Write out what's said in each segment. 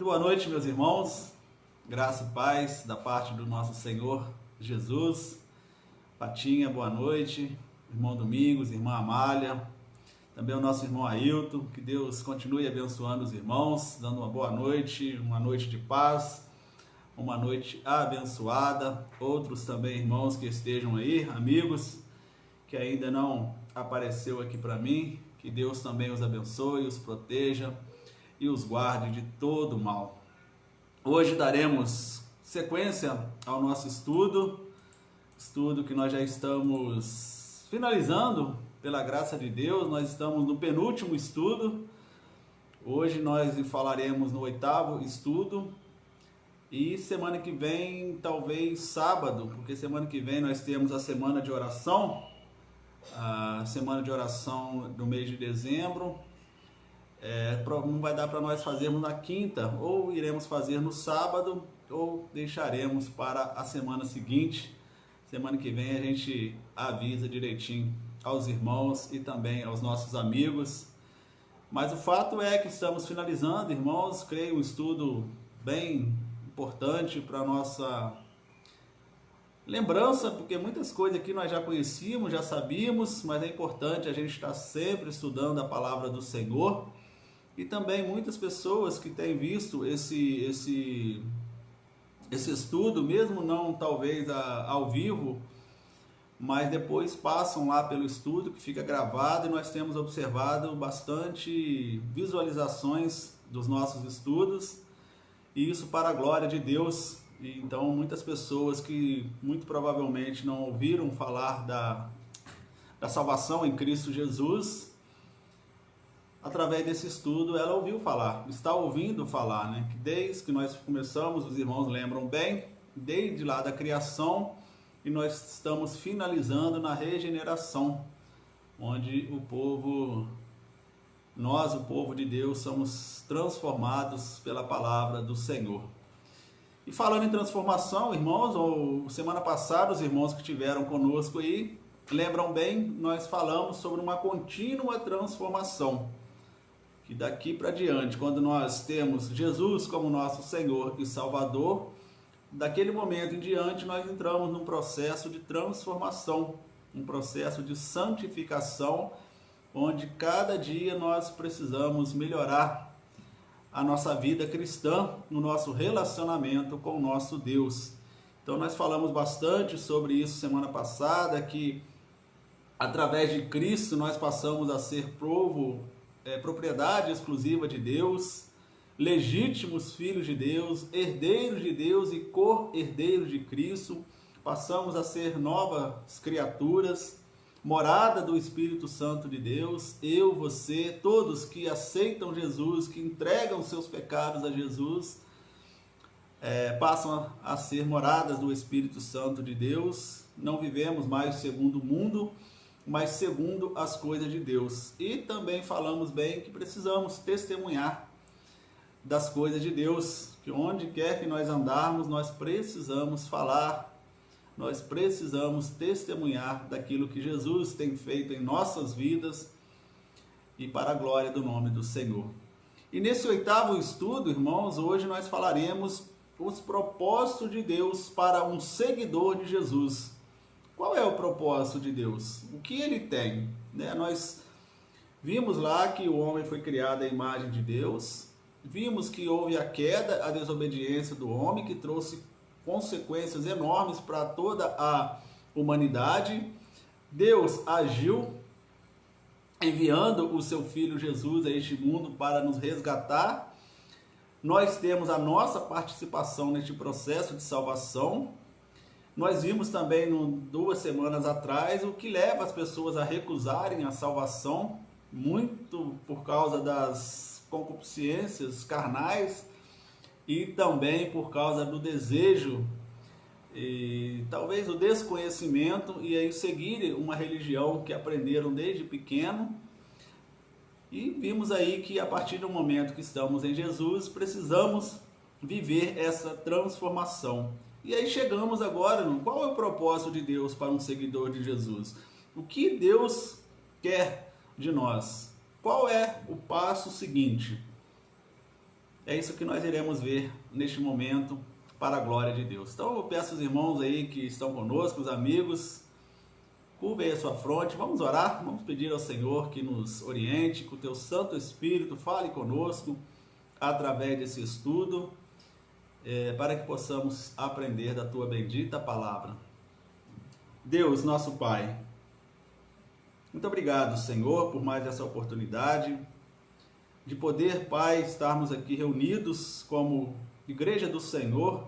Muito boa noite, meus irmãos. Graça e paz da parte do nosso Senhor Jesus. Patinha, boa noite. Irmão Domingos, irmã Amália. Também o nosso irmão Ailton. Que Deus continue abençoando os irmãos, dando uma boa noite, uma noite de paz, uma noite abençoada. Outros também irmãos que estejam aí, amigos, que ainda não apareceu aqui para mim. Que Deus também os abençoe, os proteja e os guarde de todo mal. Hoje daremos sequência ao nosso estudo que nós já estamos finalizando, pela graça de Deus. Nós estamos no penúltimo estudo. Hoje nós falaremos no 8º estudo e semana que vem, talvez sábado, porque semana que vem nós temos a semana de oração, a semana de oração do mês de dezembro. Não vai dar para nós fazermos na quinta, ou iremos fazer no sábado, ou deixaremos para a semana seguinte. Semana que vem a gente avisa direitinho aos irmãos e também aos nossos amigos. Mas o fato é que estamos finalizando, irmãos. Creio um estudo bem importante para a nossa lembrança, porque muitas coisas aqui nós já conhecíamos, já sabíamos, mas é importante a gente estar sempre estudando a palavra do Senhor. E também muitas pessoas que têm visto esse estudo, mesmo não talvez ao vivo, mas depois passam lá pelo estudo que fica gravado, e nós temos observado bastante visualizações dos nossos estudos, e isso para a glória de Deus. E então muitas pessoas que muito provavelmente não ouviram falar da salvação em Cristo Jesus, através desse estudo ela ouviu falar, está ouvindo falar, né? Que desde que nós começamos, os irmãos lembram bem, desde lá da criação, e nós estamos finalizando na regeneração, onde o povo de Deus, somos transformados pela palavra do Senhor. E falando em transformação, irmãos, semana passada os irmãos que tiveram conosco aí, lembram bem, nós falamos sobre uma contínua transformação. Que daqui para diante, quando nós temos Jesus como nosso Senhor e Salvador, daquele momento em diante nós entramos num processo de transformação, um processo de santificação, onde cada dia nós precisamos melhorar a nossa vida cristã, no nosso relacionamento com o nosso Deus. Então nós falamos bastante sobre isso semana passada, que através de Cristo nós passamos a ser propriedade exclusiva de Deus, legítimos filhos de Deus, herdeiros de Deus e co-herdeiros de Cristo. Passamos a ser novas criaturas, morada do Espírito Santo de Deus. Eu, você, todos que aceitam Jesus, que entregam seus pecados a Jesus, passam a ser moradas do Espírito Santo de Deus. Não vivemos mais segundo o mundo, mas segundo as coisas de Deus. E também falamos bem que precisamos testemunhar das coisas de Deus, que onde quer que nós andarmos, nós precisamos falar, nós precisamos testemunhar daquilo que Jesus tem feito em nossas vidas e para a glória do nome do Senhor. E nesse 8º estudo, irmãos, hoje nós falaremos os propósitos de Deus para um seguidor de Jesus. Qual é o propósito de Deus? O que ele tem? Nós vimos lá que o homem foi criado à imagem de Deus, vimos que houve a queda, a desobediência do homem, que trouxe consequências enormes para toda a humanidade. Deus agiu enviando o seu Filho Jesus a este mundo para nos resgatar. Nós temos a nossa participação neste processo de salvação. Nós vimos também 2 semanas atrás o que leva as pessoas a recusarem a salvação, muito por causa das concupiscências carnais e também por causa do desejo e talvez o desconhecimento, e aí seguirem uma religião que aprenderam desde pequeno. E vimos aí que a partir do momento que estamos em Jesus, precisamos viver essa transformação. E aí chegamos agora no qual é o propósito de Deus para um seguidor de Jesus? O que Deus quer de nós? Qual é o passo seguinte? É isso que nós iremos ver neste momento para a glória de Deus. Então eu peço aos irmãos aí que estão conosco, os amigos, curvem a sua fronte, vamos orar, vamos pedir ao Senhor que nos oriente, que o teu Santo Espírito fale conosco através desse estudo, para que possamos aprender da tua bendita palavra. Deus, nosso Pai, muito obrigado, Senhor, por mais essa oportunidade de poder, Pai, estarmos aqui reunidos como Igreja do Senhor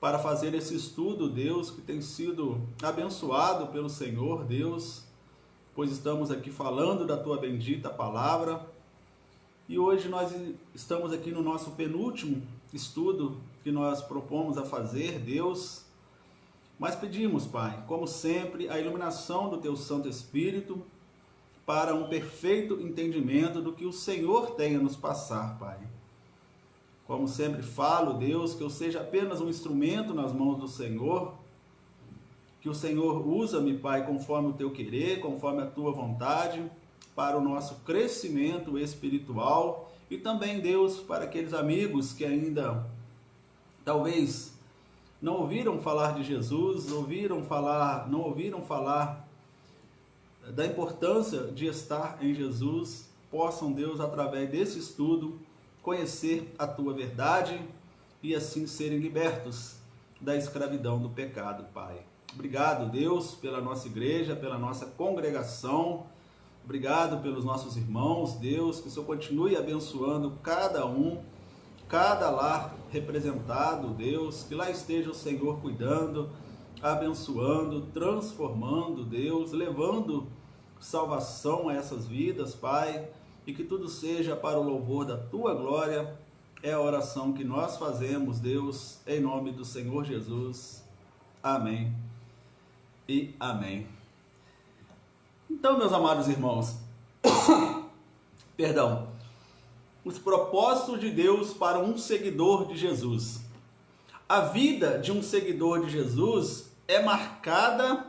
para fazer esse estudo, Deus, que tem sido abençoado pelo Senhor, Deus, pois estamos aqui falando da tua bendita palavra. E hoje nós estamos aqui no nosso penúltimo estudo que nós propomos a fazer, Deus. Mas pedimos, Pai, como sempre, a iluminação do teu Santo Espírito para um perfeito entendimento do que o Senhor tem a nos passar, Pai. Como sempre falo, Deus, que eu seja apenas um instrumento nas mãos do Senhor, que o Senhor usa-me, Pai, conforme o teu querer, conforme a tua vontade, para o nosso crescimento espiritual e também, Deus, para aqueles amigos que ainda talvez não ouviram falar de Jesus, não ouviram falar da importância de estar em Jesus, possam, Deus, através desse estudo, conhecer a tua verdade e assim serem libertos da escravidão do pecado, Pai. Obrigado, Deus, pela nossa igreja, pela nossa congregação. Obrigado pelos nossos irmãos, Deus, que o Senhor continue abençoando cada um, cada lar representado, Deus, que lá esteja o Senhor cuidando, abençoando, transformando, Deus, levando salvação a essas vidas, Pai, e que tudo seja para o louvor da tua glória. É a oração que nós fazemos, Deus, em nome do Senhor Jesus. Amém e amém. Então, meus amados irmãos, perdão, os propósitos de Deus para um seguidor de Jesus. A vida de um seguidor de Jesus é marcada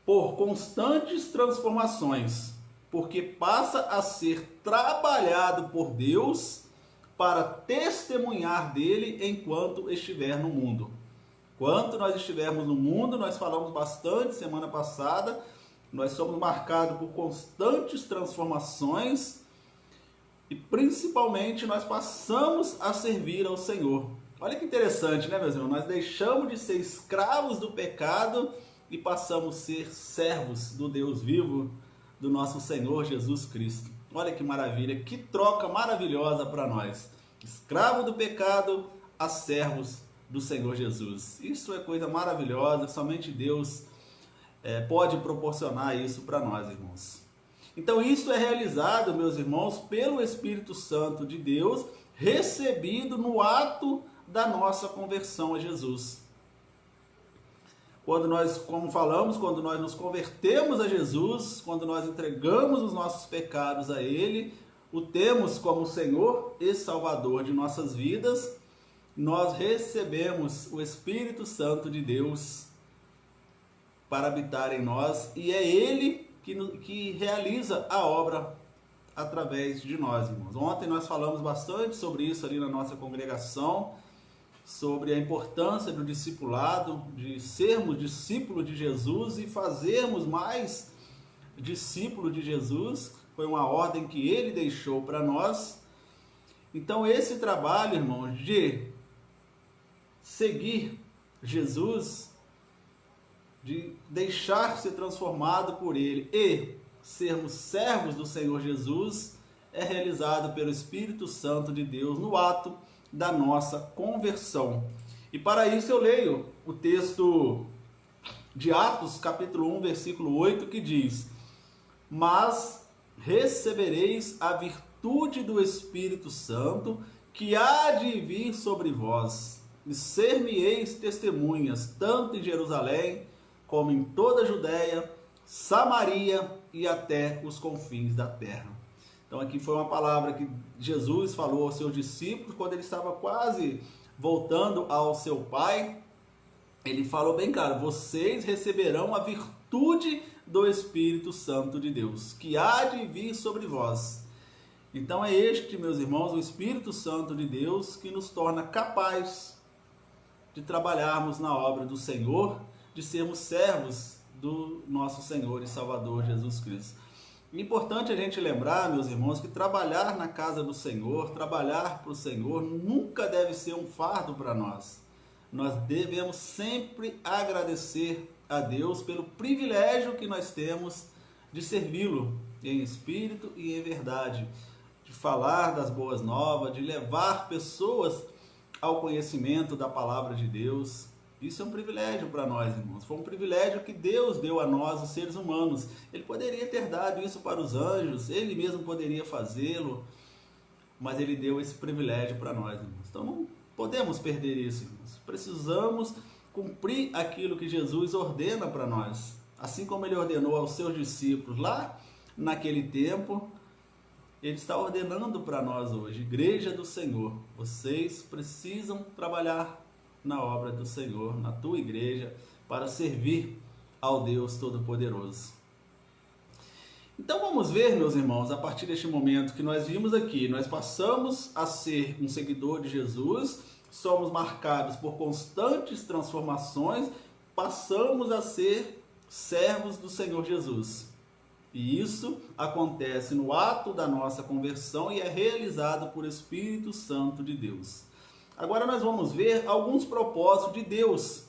por constantes transformações, porque passa a ser trabalhado por Deus para testemunhar dele enquanto estiver no mundo. Enquanto nós estivermos no mundo, nós falamos bastante semana passada, nós somos marcados por constantes transformações e principalmente nós passamos a servir ao Senhor. Olha que interessante, né, meus irmãos? Nós deixamos de ser escravos do pecado e passamos a ser servos do Deus vivo, do nosso Senhor Jesus Cristo. Olha que maravilha, que troca maravilhosa para nós. Escravo do pecado a servos do Senhor Jesus. Isso é coisa maravilhosa, somente Deus pode proporcionar isso para nós, irmãos. Então isso é realizado, meus irmãos, pelo Espírito Santo de Deus, recebido no ato da nossa conversão a Jesus. Quando nós, como falamos, quando nós nos convertemos a Jesus, quando nós entregamos os nossos pecados a Ele, o temos como Senhor e Salvador de nossas vidas, nós recebemos o Espírito Santo de Deus para habitar em nós, e é Ele que realiza a obra através de nós, irmãos. Ontem nós falamos bastante sobre isso ali na nossa congregação, sobre a importância do discipulado, de sermos discípulos de Jesus e fazermos mais discípulos de Jesus. Foi uma ordem que Ele deixou para nós. Então esse trabalho, irmãos, de seguir Jesus, de deixar ser transformado por Ele e sermos servos do Senhor Jesus, é realizado pelo Espírito Santo de Deus no ato da nossa conversão. E para isso eu leio o texto de Atos, capítulo 1, versículo 8, que diz: mas recebereis a virtude do Espírito Santo, que há de vir sobre vós, e ser-me-eis testemunhas, tanto em Jerusalém, como em toda a Judéia, Samaria e até os confins da terra. Então aqui foi uma palavra que Jesus falou aos seus discípulos, quando ele estava quase voltando ao seu Pai. Ele falou bem claro: vocês receberão a virtude do Espírito Santo de Deus, que há de vir sobre vós. Então é este, meus irmãos, o Espírito Santo de Deus que nos torna capazes de trabalharmos na obra do Senhor, de sermos servos do nosso Senhor e Salvador Jesus Cristo. É importante a gente lembrar, meus irmãos, que trabalhar na casa do Senhor, trabalhar para o Senhor, nunca deve ser um fardo para nós. Nós devemos sempre agradecer a Deus pelo privilégio que nós temos de servi-lo em espírito e em verdade, de falar das boas novas, de levar pessoas ao conhecimento da palavra de Deus. Isso é um privilégio para nós, irmãos. Foi um privilégio que Deus deu a nós, os seres humanos. Ele poderia ter dado isso para os anjos, ele mesmo poderia fazê-lo, mas ele deu esse privilégio para nós, irmãos. Então não podemos perder isso, irmãos. Precisamos cumprir aquilo que Jesus ordena para nós. Assim como ele ordenou aos seus discípulos lá naquele tempo, ele está ordenando para nós hoje, Igreja do Senhor. Vocês precisam trabalhar na obra do Senhor, na tua igreja, para servir ao Deus Todo-Poderoso. Então vamos ver, meus irmãos, a partir deste momento que nós vimos aqui, nós passamos a ser um seguidor de Jesus, somos marcados por constantes transformações, passamos a ser servos do Senhor Jesus. E isso acontece no ato da nossa conversão e é realizado por Espírito Santo de Deus. Agora nós vamos ver alguns propósitos de Deus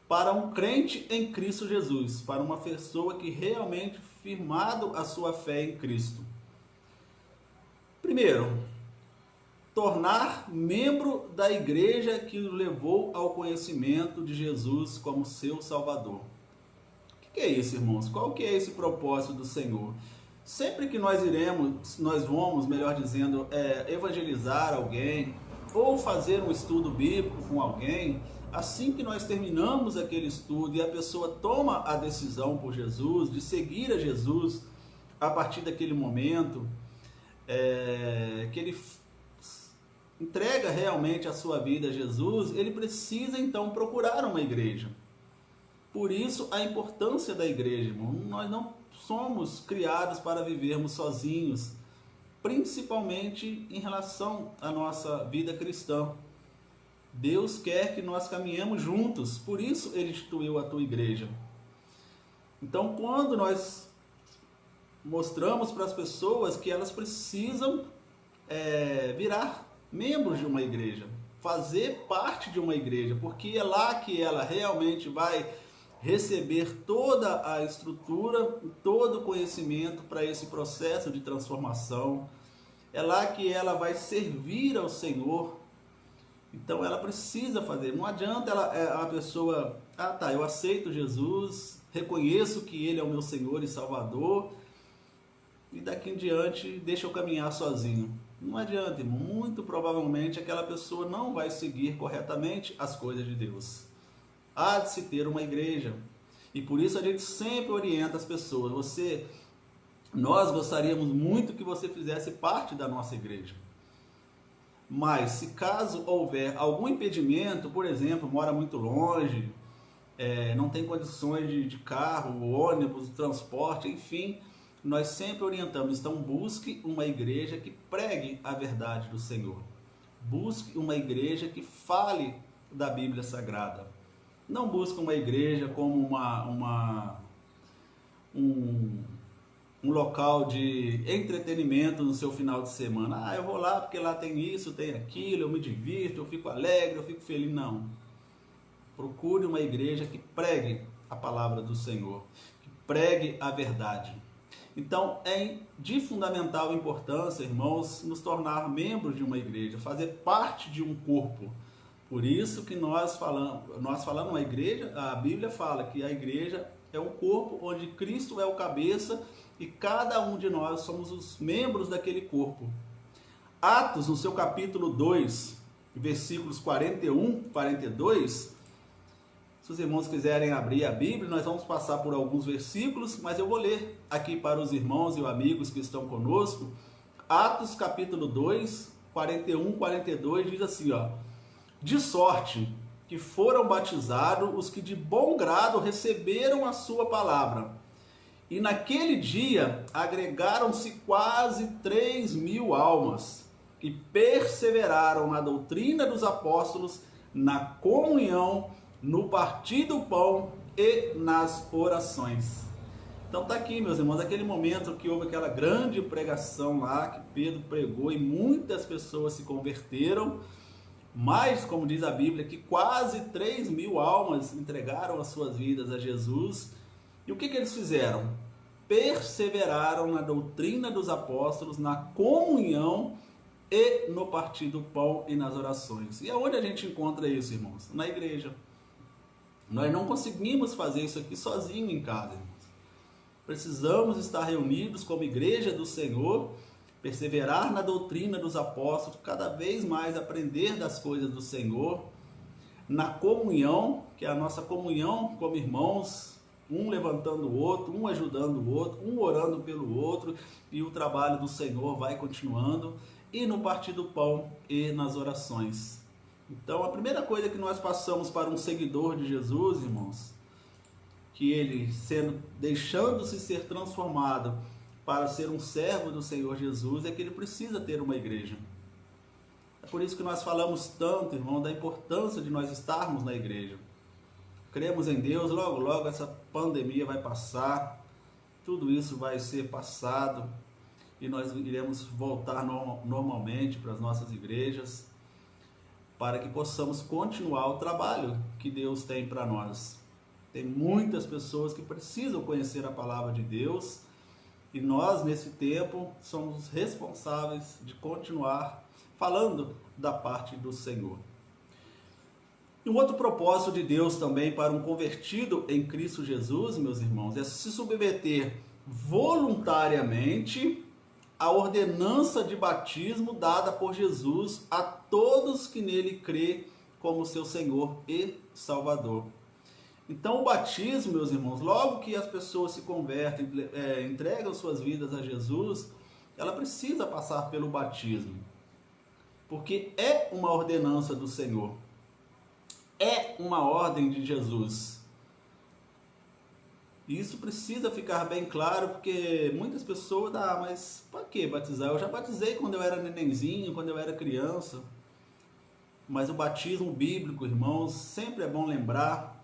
para um crente em Cristo Jesus, para uma pessoa que realmente firmado a sua fé em Cristo. Primeiro, tornar membro da igreja que o levou ao conhecimento de Jesus como seu Salvador. O que é isso, irmãos? Qual que é esse propósito do Senhor? Sempre que nós vamos, melhor dizendo, evangelizar alguém, ou fazer um estudo bíblico com alguém, assim que nós terminamos aquele estudo e a pessoa toma a decisão por Jesus, de seguir a Jesus, a partir daquele momento, que ele entrega realmente a sua vida a Jesus, ele precisa então procurar uma igreja. Por isso a importância da igreja, irmão. Nós não somos criados para vivermos sozinhos, principalmente em relação à nossa vida cristã. Deus quer que nós caminhemos juntos, por isso ele instituiu a tua igreja. Então, quando nós mostramos para as pessoas que elas precisam virar membros de uma igreja, fazer parte de uma igreja, porque é lá que ela realmente vai receber toda a estrutura, todo o conhecimento para esse processo de transformação. É lá que ela vai servir ao Senhor. Então ela precisa fazer. Não adianta a pessoa, eu aceito Jesus, reconheço que Ele é o meu Senhor e Salvador, e daqui em diante deixa eu caminhar sozinho. Não adianta, irmão. Muito provavelmente aquela pessoa não vai seguir corretamente as coisas de Deus. Há de se ter uma igreja. E por isso a gente sempre orienta as pessoas. Nós gostaríamos muito que você fizesse parte da nossa igreja. Mas se caso houver algum impedimento, por exemplo, mora muito longe, não tem condições de carro, ônibus, transporte, enfim, nós sempre orientamos. Então busque uma igreja que pregue a verdade do Senhor. Busque uma igreja que fale da Bíblia Sagrada. Não busque uma igreja como um local de entretenimento no seu final de semana. Eu vou lá porque lá tem isso, tem aquilo, eu me divirto, eu fico alegre, eu fico feliz. Não. Procure uma igreja que pregue a palavra do Senhor, que pregue a verdade. Então, é de fundamental importância, irmãos, nos tornar membros de uma igreja, fazer parte de um corpo. Por isso que nós falamos a igreja, a Bíblia fala que a igreja é um corpo onde Cristo é o cabeça e cada um de nós somos os membros daquele corpo. Atos, no seu capítulo 2, versículos 41, 42, se os irmãos quiserem abrir a Bíblia, nós vamos passar por alguns versículos, mas eu vou ler aqui para os irmãos e amigos que estão conosco. Atos, capítulo 2, 41, 42, diz assim, de sorte que foram batizados os que de bom grado receberam a sua palavra. E naquele dia agregaram-se quase 3.000 almas e perseveraram na doutrina dos apóstolos, na comunhão, no partir do pão e nas orações. Então tá aqui, meus irmãos, aquele momento que houve aquela grande pregação lá, que Pedro pregou e muitas pessoas se converteram, mas, como diz a Bíblia, que quase 3.000 almas entregaram as suas vidas a Jesus. E o que eles fizeram? Perseveraram na doutrina dos apóstolos, na comunhão e no partir do pão e nas orações. E aonde a gente encontra isso, irmãos? Na igreja. Nós não conseguimos fazer isso aqui sozinho em casa, irmãos. Precisamos estar reunidos como igreja do Senhor, perseverar na doutrina dos apóstolos, cada vez mais aprender das coisas do Senhor, na comunhão, que é a nossa comunhão como irmãos, um levantando o outro, um ajudando o outro, um orando pelo outro, e o trabalho do Senhor vai continuando, e no partir do pão e nas orações. Então, a primeira coisa que nós passamos para um seguidor de Jesus, irmãos, que ele deixando-se ser transformado para ser um servo do Senhor Jesus, é que ele precisa ter uma igreja. É por isso que nós falamos tanto, irmão, da importância de nós estarmos na igreja. Cremos em Deus, logo, logo essa pandemia vai passar, tudo isso vai ser passado e nós iremos voltar normalmente para as nossas igrejas, para que possamos continuar o trabalho que Deus tem para nós. Tem muitas pessoas que precisam conhecer a palavra de Deus e nós, nesse tempo, somos responsáveis de continuar falando da parte do Senhor. E um outro propósito de Deus também para um convertido em Cristo Jesus, meus irmãos, é se submeter voluntariamente à ordenança de batismo dada por Jesus a todos que nele crê como seu Senhor e Salvador. Então o batismo, meus irmãos, logo que as pessoas se convertem, entregam suas vidas a Jesus, ela precisa passar pelo batismo, porque é uma ordenança do Senhor, é uma ordem de Jesus. Isso precisa ficar bem claro, porque muitas pessoas, mas para que batizar? Eu já batizei quando eu era nenenzinho, quando eu era criança. Mas o batismo bíblico, irmãos, sempre é bom lembrar,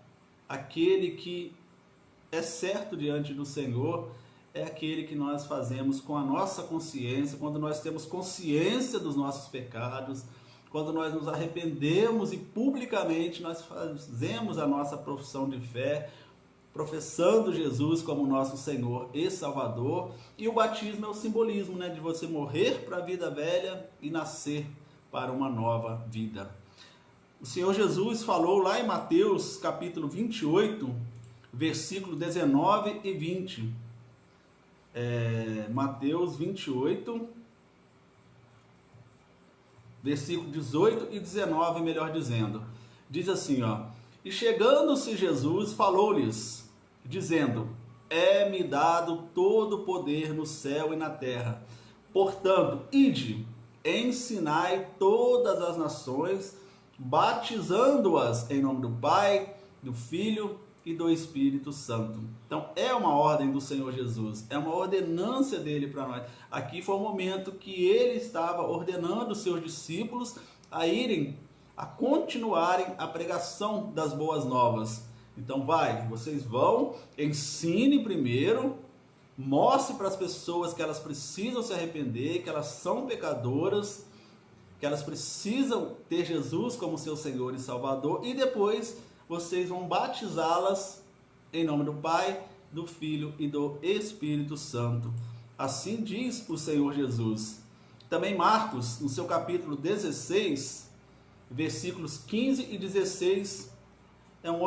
aquele que é certo diante do Senhor é aquele que nós fazemos com a nossa consciência, quando nós temos consciência dos nossos pecados, quando nós nos arrependemos e publicamente nós fazemos a nossa profissão de fé, professando Jesus como nosso Senhor e Salvador. E o batismo é o simbolismo, de você morrer para a vida velha e nascer para uma nova vida. O Senhor Jesus falou lá em Mateus capítulo 28, versículo 19 e 20. Mateus 28, versículo 18 e 19, melhor dizendo. Diz assim, E chegando-se Jesus, falou-lhes, dizendo, É-me dado todo o poder no céu e na terra. Portanto, ide, ensinai todas as nações, batizando-as em nome do Pai, do Filho e do Espírito Santo. Então é uma ordem do Senhor Jesus, é uma ordenança dele para nós. Aqui foi o momento que ele estava ordenando os seus discípulos a continuarem a pregação das boas novas. Então vocês vão, ensine primeiro, mostre para as pessoas que elas precisam se arrepender, que elas são pecadoras, que elas precisam ter Jesus como seu Senhor e Salvador, e depois vocês vão batizá-las em nome do Pai, do Filho e do Espírito Santo. Assim diz o Senhor Jesus. Também Marcos, no seu capítulo 16, versículos 15 e 16, é um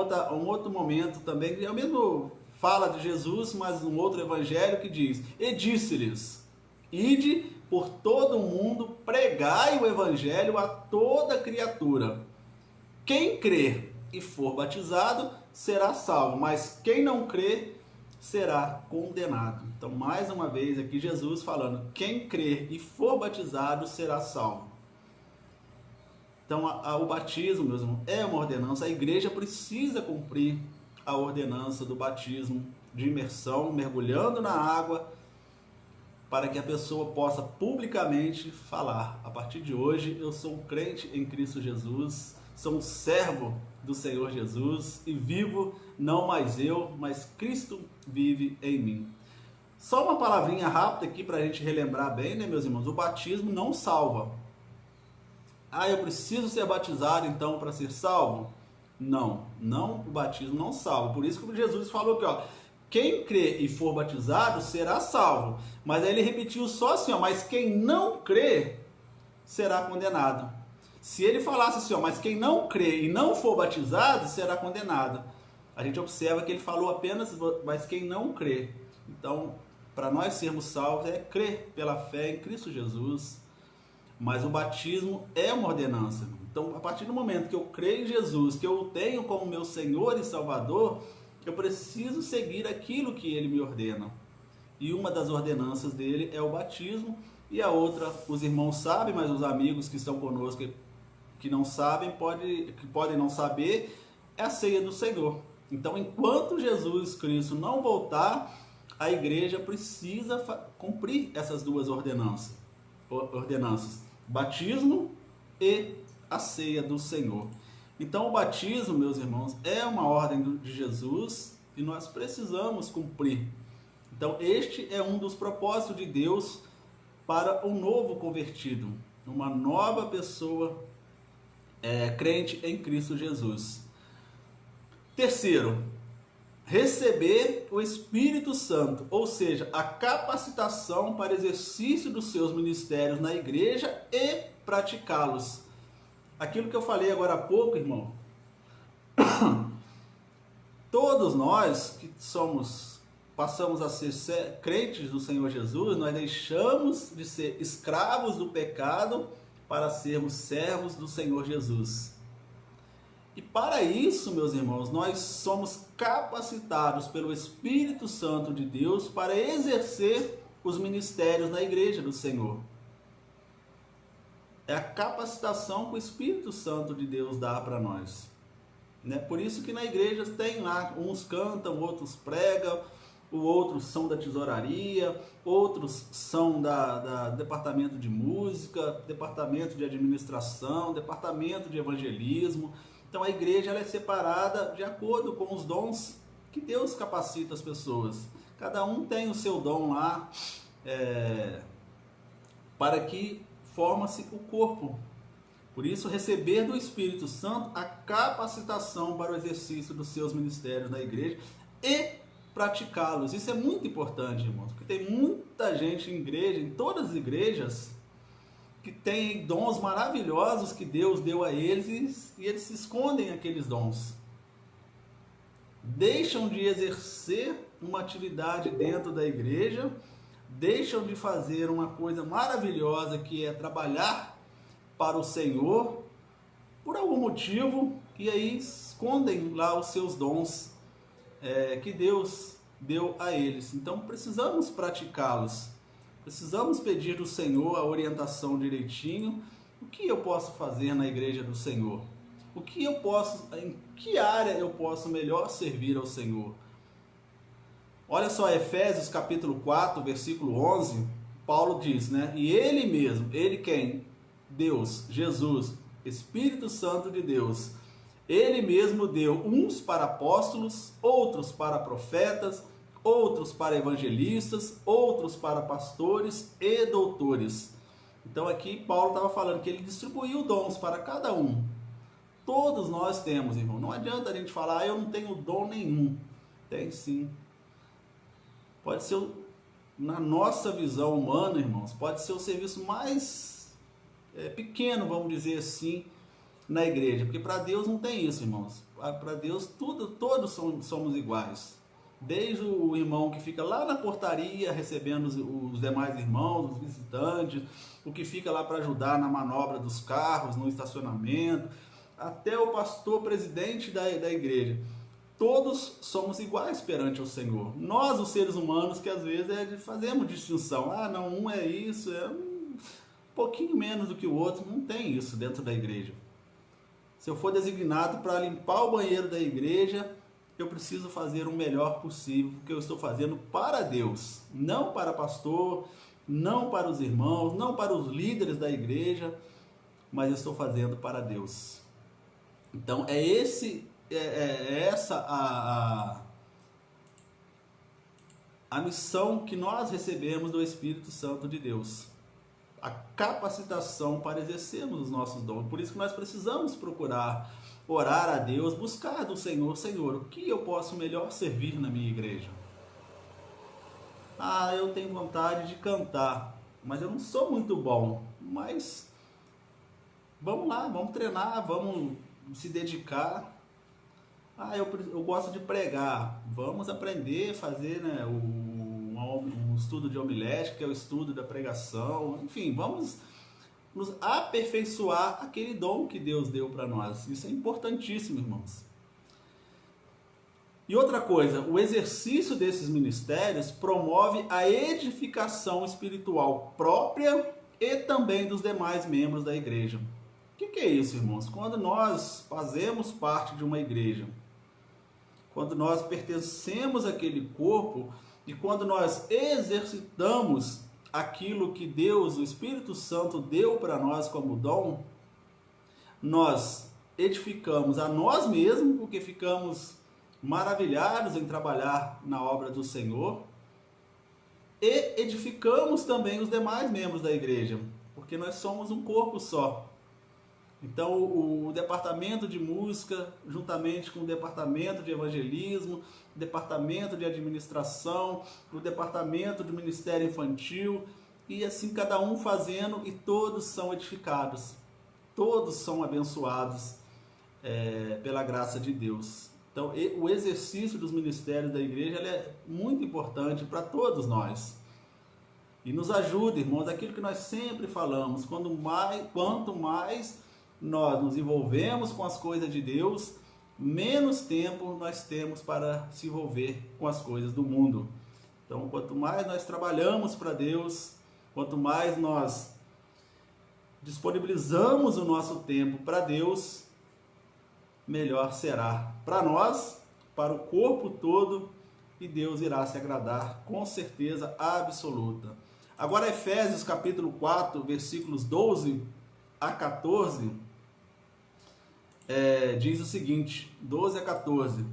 outro momento também, é o mesmo fala de Jesus, mas um outro evangelho que diz, E disse-lhes, ide por todo o mundo, pregai o evangelho a toda criatura. Quem crer e for batizado será salvo, mas quem não crer será condenado. Então, mais uma vez aqui Jesus falando, quem crer e for batizado será salvo. Então, o batismo, meus irmãos, é uma ordenança. A igreja precisa cumprir a ordenança do batismo de imersão, mergulhando na água, para que a pessoa possa publicamente falar: a partir de hoje eu sou um crente em Cristo Jesus, sou um servo do Senhor Jesus e vivo não mais eu, mas Cristo vive em mim. Só uma palavrinha rápida aqui para a gente relembrar bem, né, meus irmãos? O batismo não salva. Ah, eu preciso ser batizado então para ser salvo? Não, o batismo não salva. Por isso que Jesus falou aqui, ó, quem crê e for batizado será salvo. Mas aí ele repetiu só assim, ó, mas quem não crê será condenado. Se ele falasse assim, ó, mas quem não crê e não for batizado será condenado. A gente observa que ele falou apenas, mas quem não crê. Então, para nós sermos salvos é crer pela fé em Cristo Jesus. Mas o batismo é uma ordenança. Então, a partir do momento que eu creio em Jesus, que eu o tenho como meu Senhor e Salvador, eu preciso seguir aquilo que ele me ordena. E uma das ordenanças dele é o batismo, e a outra, os irmãos sabem, mas os amigos que estão conosco que não sabem, que podem não saber, é a ceia do Senhor. Então, enquanto Jesus Cristo não voltar, a igreja precisa cumprir essas duas ordenanças. Batismo e a ceia do Senhor. Então o batismo, meus irmãos, é uma ordem de Jesus e nós precisamos cumprir. Então este é um dos propósitos de Deus para o novo convertido, uma nova pessoa crente em Cristo Jesus. Terceiro, receber o Espírito Santo, ou seja, a capacitação para exercício dos seus ministérios na igreja e praticá-los. Aquilo que eu falei agora há pouco, irmão, todos nós que passamos a ser crentes do Senhor Jesus, nós deixamos de ser escravos do pecado para sermos servos do Senhor Jesus. E para isso, meus irmãos, nós somos capacitados pelo Espírito Santo de Deus para exercer os ministérios na igreja do Senhor. É a capacitação que o Espírito Santo de Deus dá para nós. Por isso que na igreja tem lá, uns cantam, outros pregam, outros são da tesouraria, outros são da departamento de música, departamento de administração, departamento de evangelismo. Então a igreja ela é separada de acordo com os dons que Deus capacita as pessoas. Cada um tem o seu dom lá, para que forma-se o corpo. Por isso, receber do Espírito Santo a capacitação para o exercício dos seus ministérios na igreja e praticá-los. Isso é muito importante, irmãos, porque tem muita gente em igreja, em todas as igrejas, que tem dons maravilhosos que Deus deu a eles e eles se escondem aqueles dons. Deixam de exercer uma atividade dentro da igreja, deixam de fazer uma coisa maravilhosa que é trabalhar para o Senhor, por algum motivo, e aí escondem lá os seus dons que Deus deu a eles. Então precisamos praticá-los. Precisamos pedir do Senhor a orientação direitinho. O que eu posso fazer na igreja do Senhor? Em que área eu posso melhor servir ao Senhor? Olha só, Efésios capítulo 4, versículo 11, Paulo diz, E ele mesmo, ele quem? Deus, Jesus, Espírito Santo de Deus, ele mesmo deu uns para apóstolos, outros para profetas, outros para evangelistas, outros para pastores e doutores. Então aqui Paulo estava falando que ele distribuiu dons para cada um. Todos nós temos, irmão. Não adianta a gente falar, eu não tenho dom nenhum. Tem sim. Pode ser, na nossa visão humana, irmãos, pode ser o serviço mais pequeno, vamos dizer assim, na igreja. Porque para Deus não tem isso, irmãos. Para Deus todos somos iguais. Desde o irmão que fica lá na portaria recebendo os demais irmãos, os visitantes, o que fica lá para ajudar na manobra dos carros, no estacionamento, até o pastor presidente da igreja. Todos somos iguais perante o Senhor. Nós, os seres humanos, que às vezes fazemos distinção. Não, um é isso, é um pouquinho menos do que o outro. Não tem isso dentro da igreja. Se eu for designado para limpar o banheiro da igreja, eu preciso fazer o melhor possível, porque eu estou fazendo para Deus, não para pastor, não para os irmãos, não para os líderes da igreja, mas eu estou fazendo para Deus. Então é essa a missão que nós recebemos do Espírito Santo de Deus, a capacitação para exercermos os nossos dons. Por isso que nós precisamos procurar orar a Deus, buscar do Senhor: Senhor, o que eu posso melhor servir na minha igreja? Eu tenho vontade de cantar, mas eu não sou muito bom. Mas vamos lá, vamos treinar, vamos se dedicar. Eu gosto de pregar. Vamos aprender a fazer, né, um estudo de homilética, que é o estudo da pregação. Enfim, vamos nos aperfeiçoar aquele dom que Deus deu para nós. Isso é importantíssimo, irmãos. E outra coisa, o exercício desses ministérios promove a edificação espiritual própria e também dos demais membros da igreja. O que é isso, irmãos? Quando nós fazemos parte de uma igreja, quando nós pertencemos àquele corpo e quando nós exercitamos aquilo que Deus, o Espírito Santo, deu para nós como dom, nós edificamos a nós mesmos, porque ficamos maravilhados em trabalhar na obra do Senhor, e edificamos também os demais membros da igreja, porque nós somos um corpo só. Então o departamento de música, juntamente com o departamento de evangelismo, o departamento de administração, o departamento do ministério infantil, e assim cada um fazendo, e todos são edificados, todos são abençoados pela graça de Deus. Então o exercício dos ministérios da igreja é muito importante para todos nós. E nos ajuda, irmãos, aquilo que nós sempre falamos: quanto mais nós nos envolvemos com as coisas de Deus, menos tempo nós temos para se envolver com as coisas do mundo. Então, quanto mais nós trabalhamos para Deus, quanto mais nós disponibilizamos o nosso tempo para Deus, melhor será para nós, para o corpo todo, e Deus irá se agradar com certeza absoluta. Agora Efésios capítulo 4, versículos 12 a 14, diz o seguinte, 12 a 14.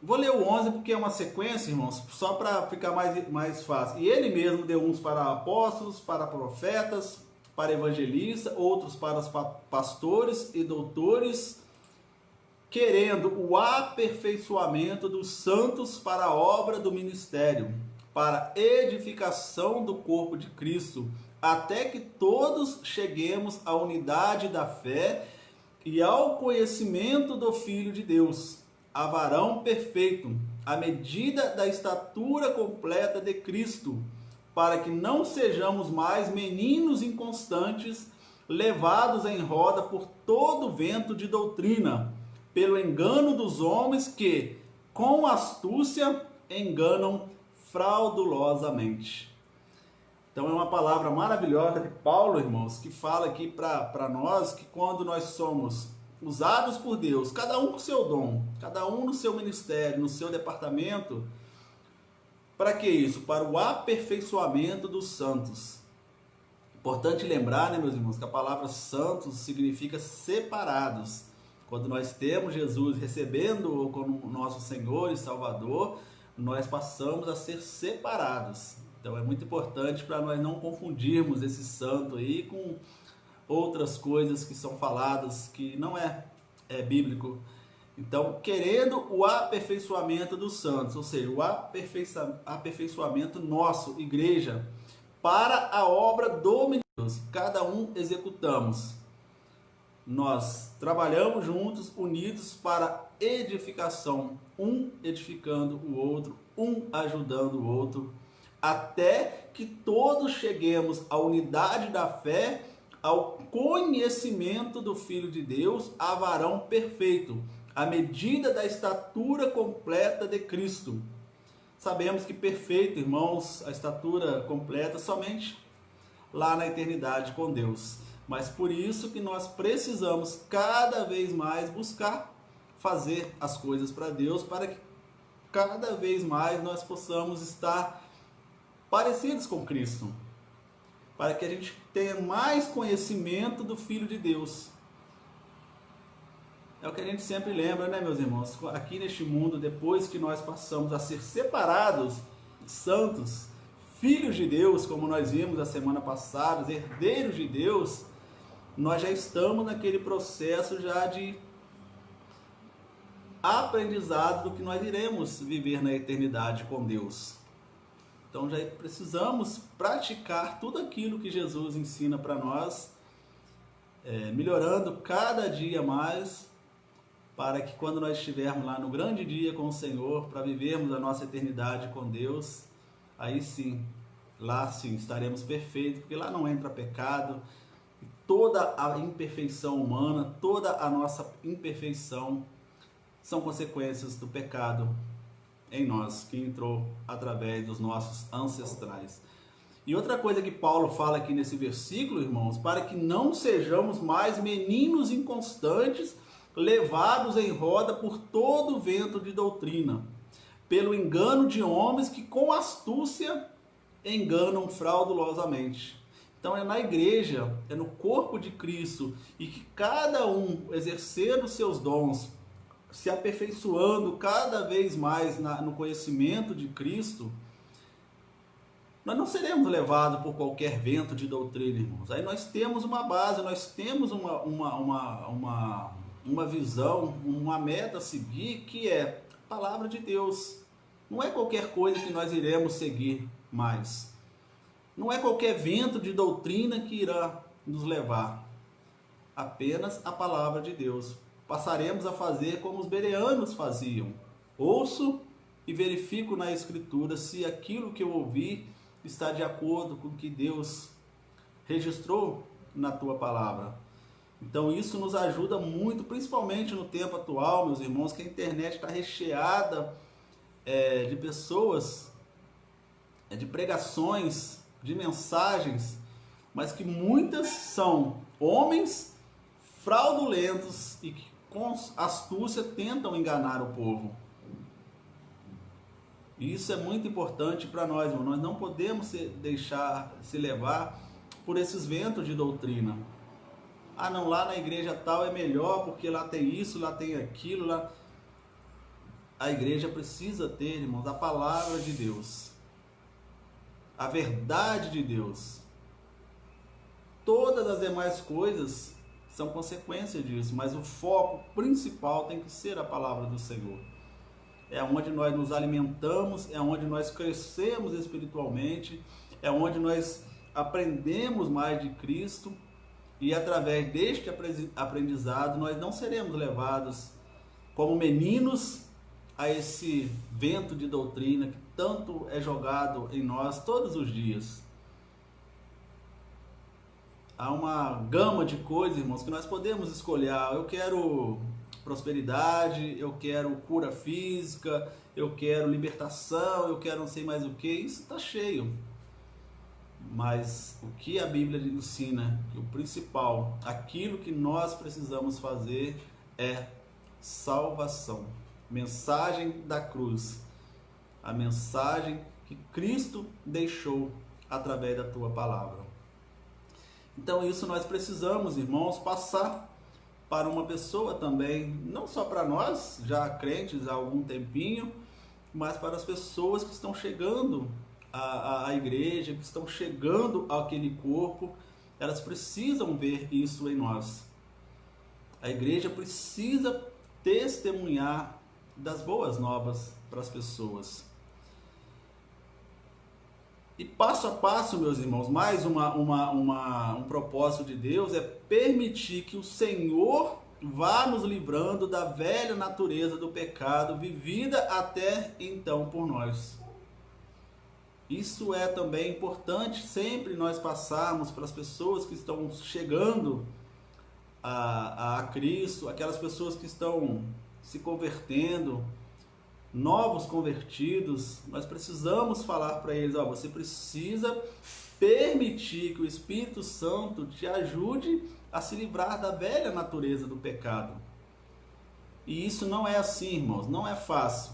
Vou ler o 11 porque é uma sequência, irmãos, só para ficar mais fácil. E ele mesmo deu uns para apóstolos, para profetas, para evangelistas, outros para os pastores e doutores, querendo o aperfeiçoamento dos santos para a obra do ministério, para edificação do corpo de Cristo, até que todos cheguemos à unidade da fé e ao conhecimento do Filho de Deus, a varão perfeito, à medida da estatura completa de Cristo, para que não sejamos mais meninos inconstantes, levados em roda por todo vento de doutrina, pelo engano dos homens que, com astúcia, enganam fraudulosamente. Então é uma palavra maravilhosa de Paulo, irmãos, que fala aqui para nós que quando nós somos usados por Deus, cada um com seu dom, cada um no seu ministério, no seu departamento, para que isso? Para o aperfeiçoamento dos santos. Importante lembrar, né, meus irmãos, que a palavra santos significa separados. Quando nós temos Jesus recebendo-o como nosso Senhor e Salvador, nós passamos a ser separados. Então é muito importante para nós não confundirmos esse santo aí com outras coisas que são faladas que não é bíblico. Então, querendo o aperfeiçoamento dos santos, ou seja, o aperfeiçoamento nosso, igreja, para a obra do Deus, cada um executamos. Nós trabalhamos juntos, unidos para edificação, um edificando o outro, um ajudando o outro, até que todos cheguemos à unidade da fé, ao conhecimento do Filho de Deus, a varão perfeito, à medida da estatura completa de Cristo. Sabemos que perfeito, irmãos, a estatura completa somente lá na eternidade com Deus. Mas por isso que nós precisamos cada vez mais buscar fazer as coisas para Deus, para que cada vez mais nós possamos estar parecidos com Cristo, para que a gente tenha mais conhecimento do Filho de Deus. É o que a gente sempre lembra, né, meus irmãos? Aqui neste mundo, depois que nós passamos a ser separados, santos, filhos de Deus, como nós vimos a semana passada, herdeiros de Deus, nós já estamos naquele processo já de aprendizado do que nós iremos viver na eternidade com Deus. Então já precisamos praticar tudo aquilo que Jesus ensina para nós, melhorando cada dia mais, para que quando nós estivermos lá no grande dia com o Senhor, para vivermos a nossa eternidade com Deus, aí sim, lá sim estaremos perfeitos, porque lá não entra pecado, toda a imperfeição humana, toda a nossa imperfeição são consequências do pecado em nós, que entrou através dos nossos ancestrais. E outra coisa que Paulo fala aqui nesse versículo, irmãos, para que não sejamos mais meninos inconstantes, levados em roda por todo o vento de doutrina, pelo engano de homens que com astúcia enganam fraudulosamente. Então é na igreja, é no corpo de Cristo, e que cada um exercendo os seus dons, se aperfeiçoando cada vez mais no conhecimento de Cristo, nós não seremos levados por qualquer vento de doutrina, irmãos. Aí nós temos uma base, nós temos uma visão, uma meta a seguir, que é a palavra de Deus. Não é qualquer coisa que nós iremos seguir mais. Não é qualquer vento de doutrina que irá nos levar. Apenas a palavra de Deus. Passaremos a fazer como os bereanos faziam. Ouço e verifico na Escritura se aquilo que eu ouvi está de acordo com o que Deus registrou na tua palavra. Então isso nos ajuda muito, principalmente no tempo atual, meus irmãos, que a internet está recheada de pessoas, de pregações, de mensagens, mas que muitas são homens fraudulentos e que com astúcia tentam enganar o povo. E isso é muito importante para nós, irmão. Nós não podemos deixar se levar por esses ventos de doutrina. Ah, não, lá na igreja tal é melhor porque lá tem isso, lá tem aquilo, lá. A igreja precisa ter, irmãos, a palavra de Deus, a verdade de Deus. Todas as demais coisas são consequência disso, mas o foco principal tem que ser a palavra do Senhor. É onde nós nos alimentamos, é onde nós crescemos espiritualmente, é onde nós aprendemos mais de Cristo, e através deste aprendizado nós não seremos levados como meninos a esse vento de doutrina que tanto é jogado em nós todos os dias. Há uma gama de coisas, irmãos, que nós podemos escolher. Eu quero prosperidade, eu quero cura física, eu quero libertação, eu quero não sei mais o que. Isso está cheio. Mas o que a Bíblia ensina, que o principal, aquilo que nós precisamos fazer é salvação. Mensagem da cruz. A mensagem que Cristo deixou através da tua palavra. Então isso nós precisamos, irmãos, passar para uma pessoa também, não só para nós, já crentes há algum tempinho, mas para as pessoas que estão chegando à igreja, que estão chegando àquele corpo, elas precisam ver isso em nós. A igreja precisa testemunhar das boas novas para as pessoas. E passo a passo, meus irmãos, mais um propósito de Deus é permitir que o Senhor vá nos livrando da velha natureza do pecado vivida até então por nós. Isso é também importante sempre nós passarmos para as pessoas que estão chegando a Cristo, aquelas pessoas que estão se convertendo, novos convertidos. Nós precisamos falar para eles, você precisa permitir que o Espírito Santo te ajude a se livrar da velha natureza do pecado. E isso não é assim, irmãos, não é fácil.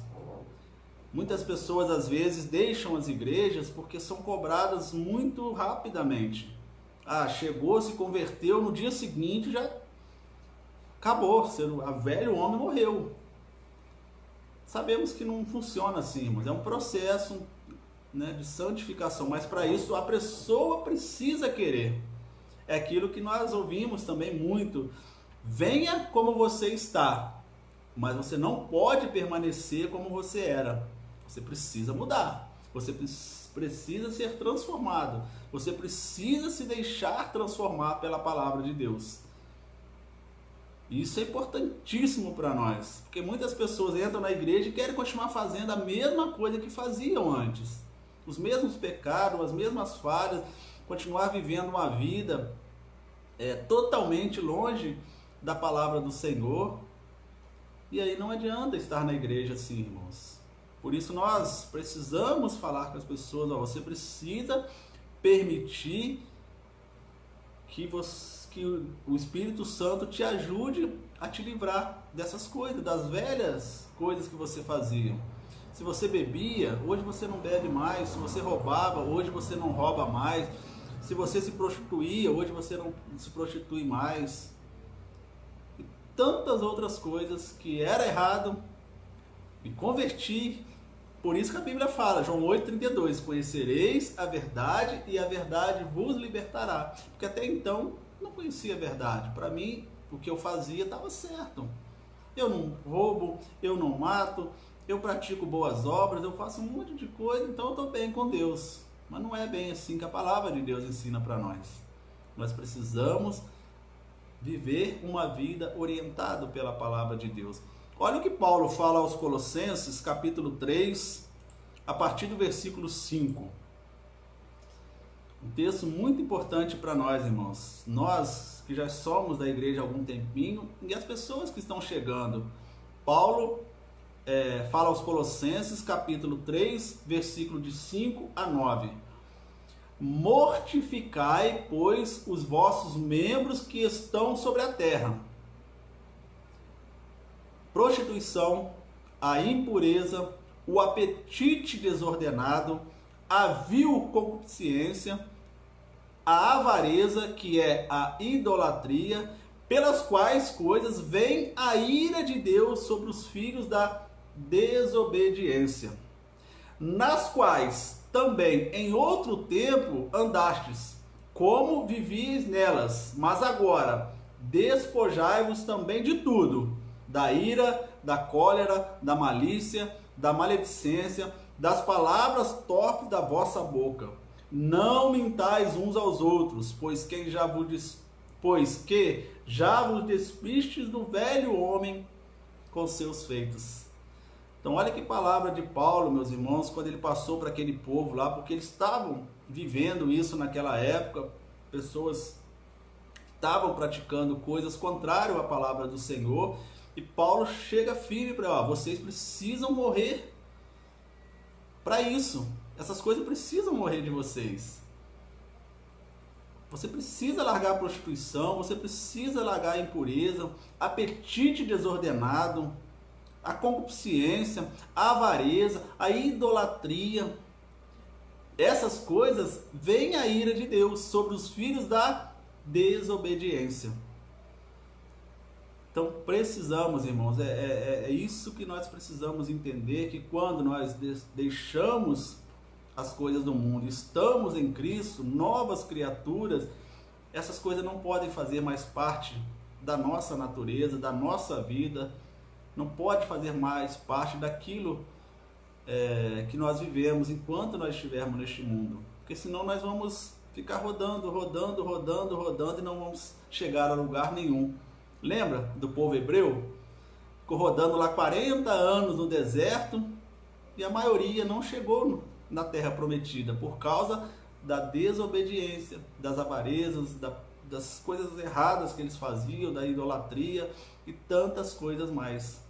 Muitas pessoas às vezes deixam as igrejas porque são cobradas muito rapidamente. Ah, chegou, se converteu, no dia seguinte já acabou, a velho homem morreu. Sabemos que não funciona assim, irmãos, é um processo, né, de santificação, mas para isso a pessoa precisa querer. É aquilo que nós ouvimos também muito: venha como você está, mas você não pode permanecer como você era. Você precisa mudar, você precisa ser transformado, você precisa se deixar transformar pela palavra de Deus. Isso é importantíssimo para nós, porque muitas pessoas entram na igreja e querem continuar fazendo a mesma coisa que faziam antes, os mesmos pecados, as mesmas falhas, continuar vivendo uma vida totalmente longe da palavra do Senhor. E aí não adianta estar na igreja assim, irmãos. Por isso nós precisamos falar com as pessoas: ó, você precisa permitir que o Espírito Santo te ajude a te livrar dessas coisas, das velhas coisas que você fazia. Se você bebia, hoje você não bebe mais. Se você roubava, hoje você não rouba mais. Se você se prostituía, hoje você não se prostitui mais. E tantas outras coisas que era errado, me converti. Por isso que a Bíblia fala, João 8,32, conhecereis a verdade e a verdade vos libertará. Porque até então não conhecia a verdade. Para mim, o que eu fazia estava certo. Eu não roubo, eu não mato, eu pratico boas obras, eu faço um monte de coisa, então eu estou bem com Deus. Mas não é bem assim que a palavra de Deus ensina para nós. Nós precisamos viver uma vida orientada pela palavra de Deus. Olha o que Paulo fala aos Colossenses, capítulo 3, a partir do versículo 5. Um texto muito importante para nós, irmãos. Nós que já somos da igreja há algum tempinho e as pessoas que estão chegando. Paulo fala aos Colossenses, capítulo 3, versículo de 5 a 9. Mortificai, pois, os vossos membros que estão sobre a terra: prostituição, a impureza, o apetite desordenado, a vil concupiscência, a avareza, que é a idolatria, pelas quais coisas vem a ira de Deus sobre os filhos da desobediência, nas quais também em outro tempo andastes, como vivíeis nelas, mas agora despojai-vos também de tudo: da ira, da cólera, da malícia, da maledicência, das palavras torpes da vossa boca. Não mintais uns aos outros, pois que já vos despistes do velho homem com seus feitos. Então olha que palavra de Paulo, meus irmãos, quando ele passou para aquele povo lá, porque eles estavam vivendo isso naquela época, pessoas estavam praticando coisas contrárias à palavra do Senhor, e Paulo chega firme para vocês precisam morrer para isso. Essas coisas precisam morrer de vocês. Você precisa largar a prostituição, você precisa largar a impureza, apetite desordenado, a concupiscência, a avareza, a idolatria. Essas coisas vêm a ira de Deus sobre os filhos da desobediência. Então precisamos, irmãos, é isso que nós precisamos entender, que quando nós deixamos as coisas do mundo, estamos em Cristo, novas criaturas, essas coisas não podem fazer mais parte da nossa natureza, da nossa vida, não pode fazer mais parte daquilo que nós vivemos enquanto nós estivermos neste mundo, porque senão nós vamos ficar rodando e não vamos chegar a lugar nenhum. Lembra do povo hebreu? Ficou rodando lá 40 anos no deserto e a maioria não chegou na terra prometida por causa da desobediência, das avarezas, das coisas erradas que eles faziam, da idolatria e tantas coisas mais.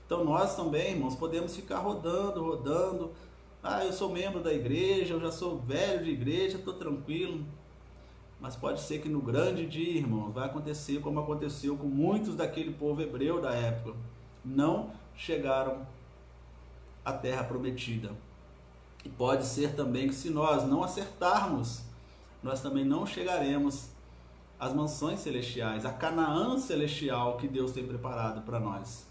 Então nós também, irmãos, podemos ficar rodando Ah, eu sou membro da igreja, eu já sou velho de igreja, estou tranquilo. Mas pode ser que no grande dia, irmãos, vai acontecer como aconteceu com muitos daquele povo hebreu da época. Não chegaram à terra prometida. E pode ser também que se nós não acertarmos, nós também não chegaremos às mansões celestiais, a Canaã celestial que Deus tem preparado para nós.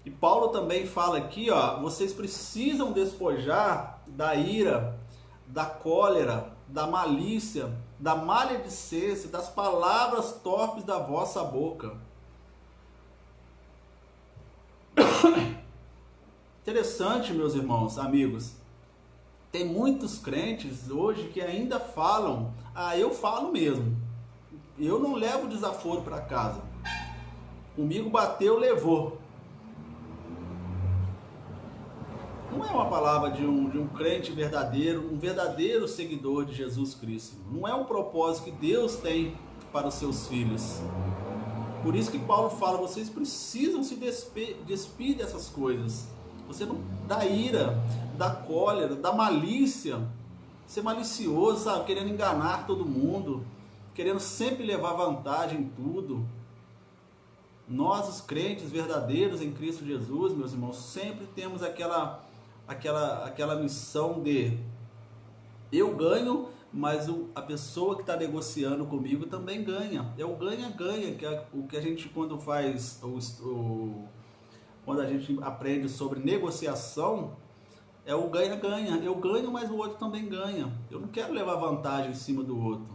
E Paulo também fala aqui, ó, vocês precisam despojar da ira, da cólera, da malícia, da maledicência, das palavras torpes da vossa boca. Interessante, meus irmãos, amigos. Tem muitos crentes hoje que ainda falam, eu falo mesmo. Eu não levo desaforo para casa. Comigo bateu, levou. Não é uma palavra de um crente verdadeiro, um verdadeiro seguidor de Jesus Cristo. Não é um propósito que Deus tem para os seus filhos. Por isso que Paulo fala, vocês precisam se despir dessas coisas. Você não, da ira, da cólera, da malícia, ser malicioso, sabe? Querendo enganar todo mundo, querendo sempre levar vantagem em tudo. Nós, os crentes verdadeiros em Cristo Jesus, meus irmãos, sempre temos aquela missão de eu ganho, mas a pessoa que está negociando comigo também ganha. É o ganha-ganha, que é o que a gente quando faz, quando a gente aprende sobre negociação, é o ganha-ganha. Eu ganho, mas o outro também ganha. Eu não quero levar vantagem em cima do outro.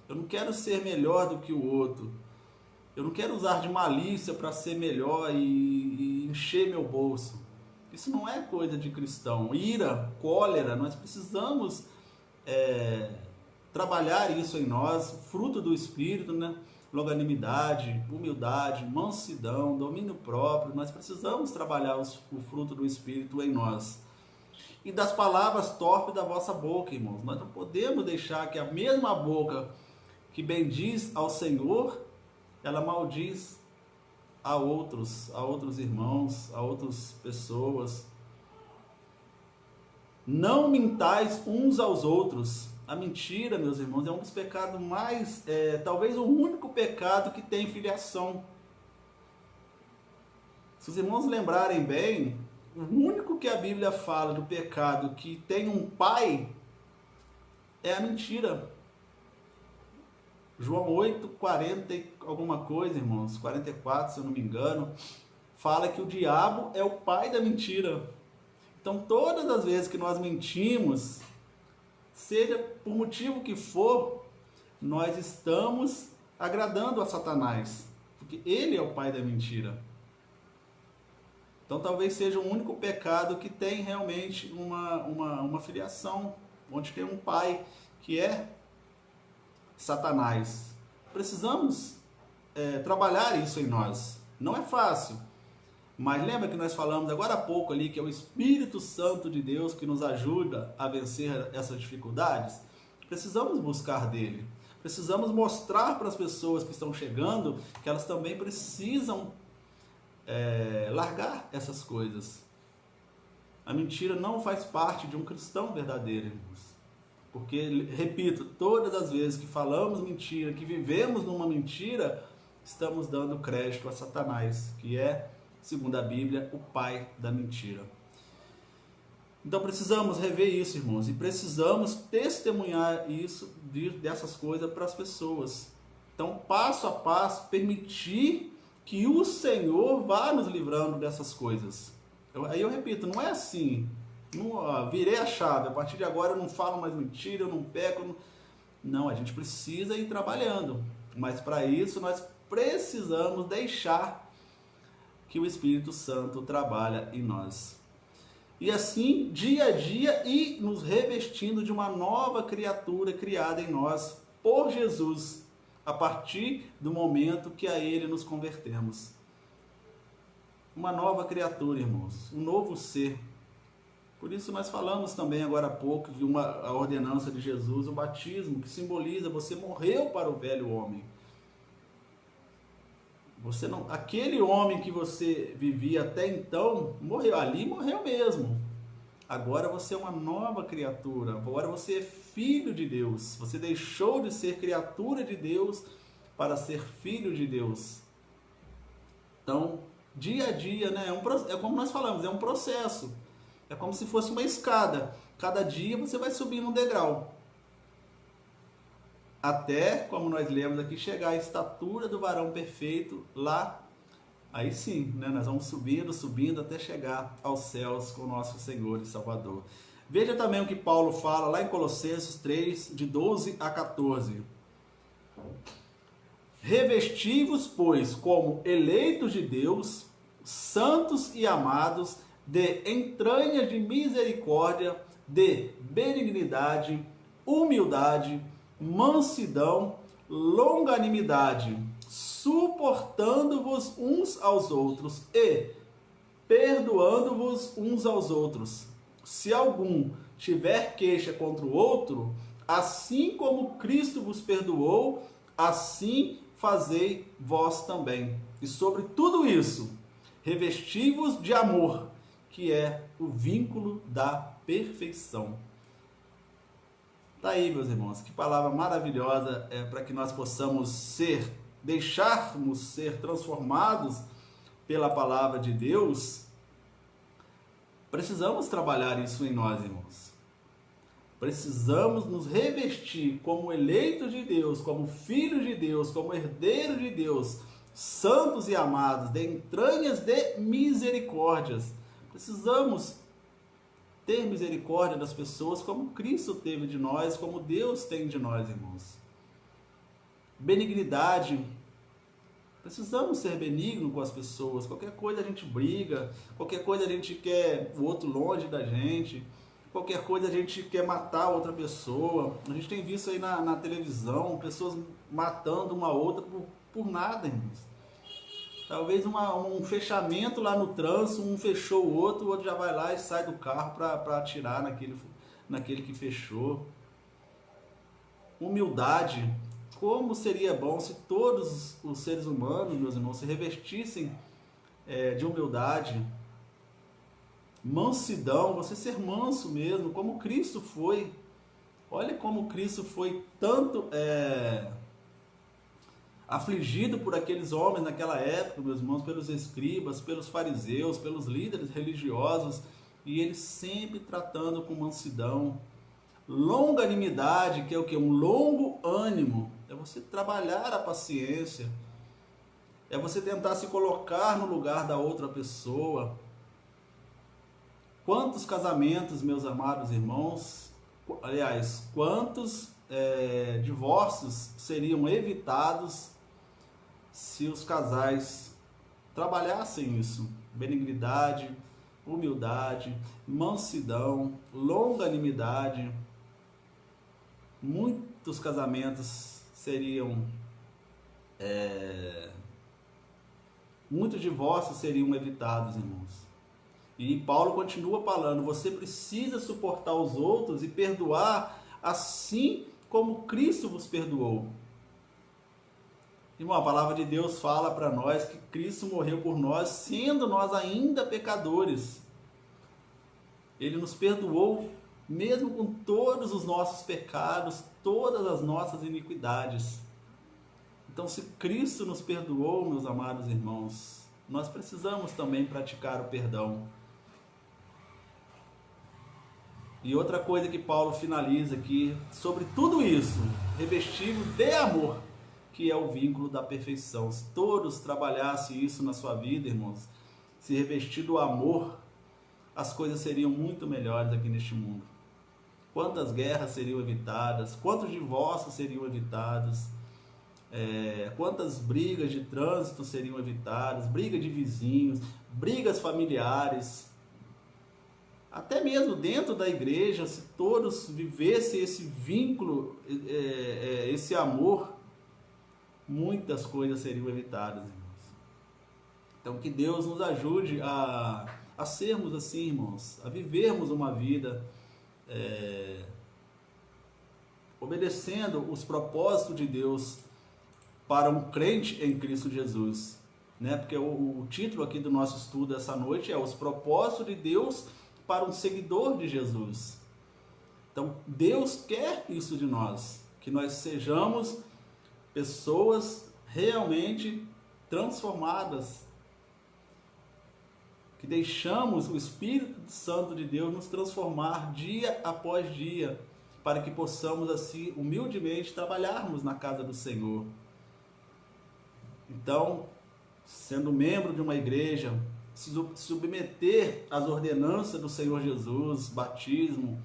Eu não quero ser melhor do que o outro. Eu não quero usar de malícia para ser melhor e encher meu bolso. Isso não é coisa de cristão. Ira, cólera, nós precisamos trabalhar isso em nós, fruto do Espírito, né? Longanimidade, humildade, mansidão, domínio próprio. Nós precisamos trabalhar o fruto do Espírito em nós. E das palavras torpes da vossa boca, irmãos. Nós não podemos deixar que a mesma boca que bendiz ao Senhor, ela maldiz a outros irmãos, a outras pessoas. Não mintais uns aos outros. A mentira, meus irmãos, é um dos pecados mais, talvez o único pecado que tem filiação. Se os irmãos lembrarem bem, o único que a Bíblia fala do pecado que tem um pai é a mentira. João 8, 40 e alguma coisa, irmãos, 44, se eu não me engano, fala que o diabo é o pai da mentira. Então, todas as vezes que nós mentimos, seja por motivo que for, nós estamos agradando a Satanás, porque ele é o pai da mentira. Então, talvez seja o único pecado que tem realmente uma filiação, onde tem um pai que é Satanás. Precisamos trabalhar isso em nós. Não é fácil, mas lembra que nós falamos agora há pouco ali que é o Espírito Santo de Deus que nos ajuda a vencer essas dificuldades? Precisamos buscar dele. Precisamos mostrar para as pessoas que estão chegando que elas também precisam largar essas coisas. A mentira não faz parte de um cristão verdadeiro, irmãos. Porque, repito, todas as vezes que falamos mentira, que vivemos numa mentira, estamos dando crédito a Satanás, que é, segundo a Bíblia, o pai da mentira. Então precisamos rever isso, irmãos, e precisamos testemunhar isso, dessas coisas para as pessoas. Então, passo a passo, permitir que o Senhor vá nos livrando dessas coisas. Aí eu repito, não é assim. Não, virei a chave, a partir de agora eu não falo mais mentira, eu não peco. Não, a gente precisa ir trabalhando. Mas para isso nós precisamos deixar que o Espírito Santo trabalhe em nós. E assim, dia a dia, ir nos revestindo de uma nova criatura criada em nós por Jesus, a partir do momento que a Ele nos convertemos. Uma nova criatura, irmãos, um novo ser. Por isso nós falamos também agora há pouco de a ordenança de Jesus, o batismo, que simboliza você morreu para o velho homem. Você não, aquele homem que você vivia até então, morreu. Ali morreu mesmo. Agora você é uma nova criatura, agora você é filho de Deus. Você deixou de ser criatura de Deus para ser filho de Deus. Então, dia a dia, né? É como nós falamos, é um processo. É como se fosse uma escada. Cada dia você vai subindo um degrau. Até, como nós lemos aqui, chegar à estatura do varão perfeito lá. Aí sim, né? Nós vamos subindo, subindo até chegar aos céus com o nosso Senhor e Salvador. Veja também o que Paulo fala lá em Colossenses 3, de 12 a 14. Revesti-vos, pois, como eleitos de Deus, santos e amados, de entranhas de misericórdia, de benignidade, humildade, mansidão, longanimidade, suportando-vos uns aos outros e perdoando-vos uns aos outros. Se algum tiver queixa contra o outro, assim como Cristo vos perdoou, assim fazei vós também. E sobre tudo isso, revesti-vos de amor, que é o vínculo da perfeição. Tá aí, meus irmãos, que palavra maravilhosa para que nós possamos deixarmos ser transformados pela palavra de Deus. Precisamos trabalhar isso em nós, irmãos. Precisamos nos revestir como eleitos de Deus, como filhos de Deus, como herdeiros de Deus, santos e amados, de entranhas de misericórdias. Precisamos ter misericórdia das pessoas como Cristo teve de nós, como Deus tem de nós, irmãos. Benignidade. Precisamos ser benignos com as pessoas. Qualquer coisa a gente briga, qualquer coisa a gente quer o outro longe da gente, qualquer coisa a gente quer matar outra pessoa. A gente tem visto aí na televisão pessoas matando uma outra por nada, irmãos. Talvez um fechamento lá no trânsito, um fechou o outro já vai lá e sai do carro para atirar naquele que fechou. Humildade. Como seria bom se todos os seres humanos, meus irmãos, se revestissem de humildade. Mansidão, você ser manso mesmo, como Cristo foi. Olha como Cristo foi tanto afligido por aqueles homens naquela época, meus irmãos, pelos escribas, pelos fariseus, pelos líderes religiosos, e ele sempre tratando com mansidão. Longanimidade, que é o que? Um longo ânimo, é você trabalhar a paciência, é você tentar se colocar no lugar da outra pessoa. Quantos casamentos, meus amados irmãos, aliás, quantos divórcios seriam evitados se os casais trabalhassem isso? Benignidade, humildade, mansidão, longanimidade. Muitos casamentos muitos divórcios seriam evitados, irmãos. E Paulo continua falando, você precisa suportar os outros e perdoar assim como Cristo vos perdoou. Irmão, a palavra de Deus fala para nós que Cristo morreu por nós, sendo nós ainda pecadores. Ele nos perdoou, mesmo com todos os nossos pecados, todas as nossas iniquidades. Então, se Cristo nos perdoou, meus amados irmãos, nós precisamos também praticar o perdão. E outra coisa que Paulo finaliza aqui, sobre tudo isso, revestido de amor, que é o vínculo da perfeição. Se todos trabalhassem isso na sua vida, irmãos, se revestir do amor, as coisas seriam muito melhores aqui neste mundo. Quantas guerras seriam evitadas, quantos divórcios seriam evitados, quantas brigas de trânsito seriam evitadas, brigas de vizinhos, brigas familiares. Até mesmo dentro da igreja, se todos vivessem esse vínculo, esse amor, muitas coisas seriam evitadas, irmãos. Então, que Deus nos ajude a sermos assim, irmãos, a vivermos uma vida obedecendo os propósitos de Deus para um crente em Cristo Jesus, né? Porque o título aqui do nosso estudo essa noite é Os Propósitos de Deus para um seguidor de Jesus. Então, Deus quer isso de nós, que nós sejamos pessoas realmente transformadas, que deixamos o Espírito Santo de Deus nos transformar dia após dia, para que possamos assim humildemente trabalharmos na casa do Senhor. Então, sendo membro de uma igreja, se submeter às ordenanças do Senhor Jesus, batismo,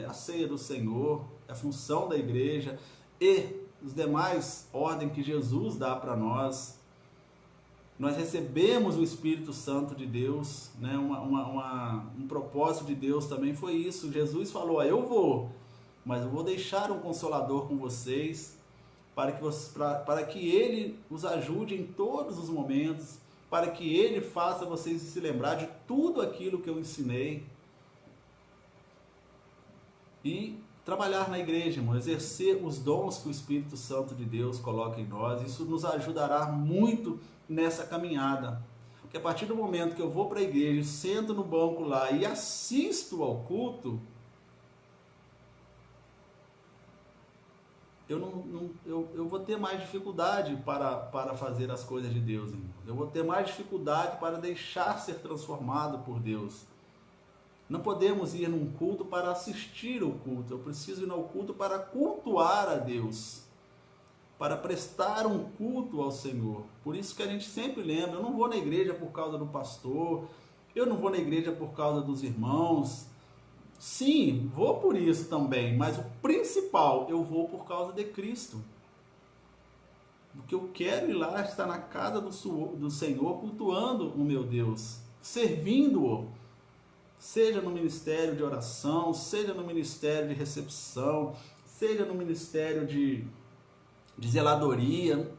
a ceia do Senhor, a função da igreja e os demais ordens que Jesus dá para nós. Nós recebemos o Espírito Santo de Deus, né? Um propósito de Deus também foi isso. Jesus falou, eu vou, mas eu vou deixar um Consolador com vocês, para que Ele os ajude em todos os momentos, para que Ele faça vocês se lembrar de tudo aquilo que eu ensinei. E trabalhar na igreja, irmão, exercer os dons que o Espírito Santo de Deus coloca em nós, isso nos ajudará muito nessa caminhada. Porque a partir do momento que eu vou para a igreja, sento no banco lá e assisto ao culto, eu vou ter mais dificuldade para fazer as coisas de Deus, irmão. Eu vou ter mais dificuldade para deixar ser transformado por Deus. Não podemos ir num culto para assistir o culto. Eu preciso ir ao culto para cultuar a Deus, para prestar um culto ao Senhor. Por isso que a gente sempre lembra, eu não vou na igreja por causa do pastor, eu não vou na igreja por causa dos irmãos. Sim, vou por isso também, mas o principal, eu vou por causa de Cristo. Porque eu quero ir lá, estar na casa do Senhor, cultuando o meu Deus, servindo-o. Seja no ministério de oração, seja no ministério de recepção, seja no ministério de zeladoria,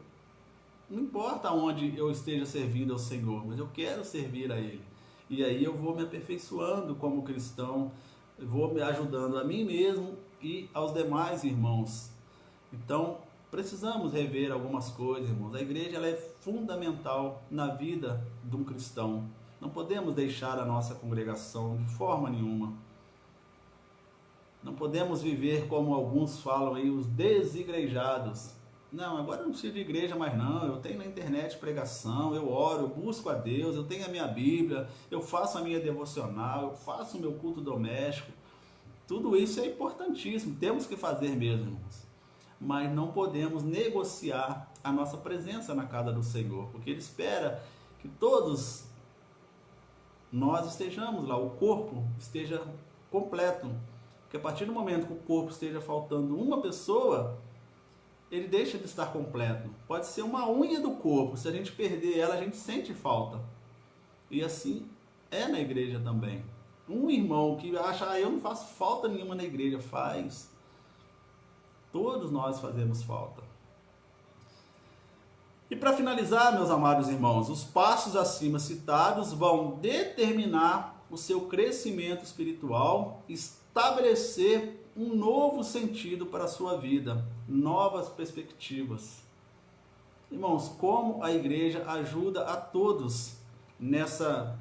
não importa onde eu esteja servindo ao Senhor, mas eu quero servir a Ele. E aí eu vou me aperfeiçoando como cristão, eu vou me ajudando a mim mesmo e aos demais irmãos. Então, precisamos rever algumas coisas, irmãos. A igreja ela é fundamental na vida de um cristão. Não podemos deixar a nossa congregação de forma nenhuma. Não podemos viver como alguns falam aí, os desigrejados. Não, agora eu não preciso de igreja mais não, eu tenho na internet pregação, eu oro, eu busco a Deus, eu tenho a minha Bíblia, eu faço a minha devocional, eu faço o meu culto doméstico. Tudo isso é importantíssimo, temos que fazer mesmo, irmãos. Mas não podemos negociar a nossa presença na casa do Senhor, porque Ele espera que todos nós estejamos lá, o corpo esteja completo. Porque a partir do momento que o corpo esteja faltando uma pessoa, ele deixa de estar completo. Pode ser uma unha do corpo, se a gente perder ela, a gente sente falta. E assim é na igreja também. Um irmão que acha, eu não faço falta nenhuma na igreja, faz. Todos nós fazemos falta. E para finalizar, meus amados irmãos, os passos acima citados vão determinar o seu crescimento espiritual, estabelecer um novo sentido para a sua vida, novas perspectivas. Irmãos, como a igreja ajuda a todos nessa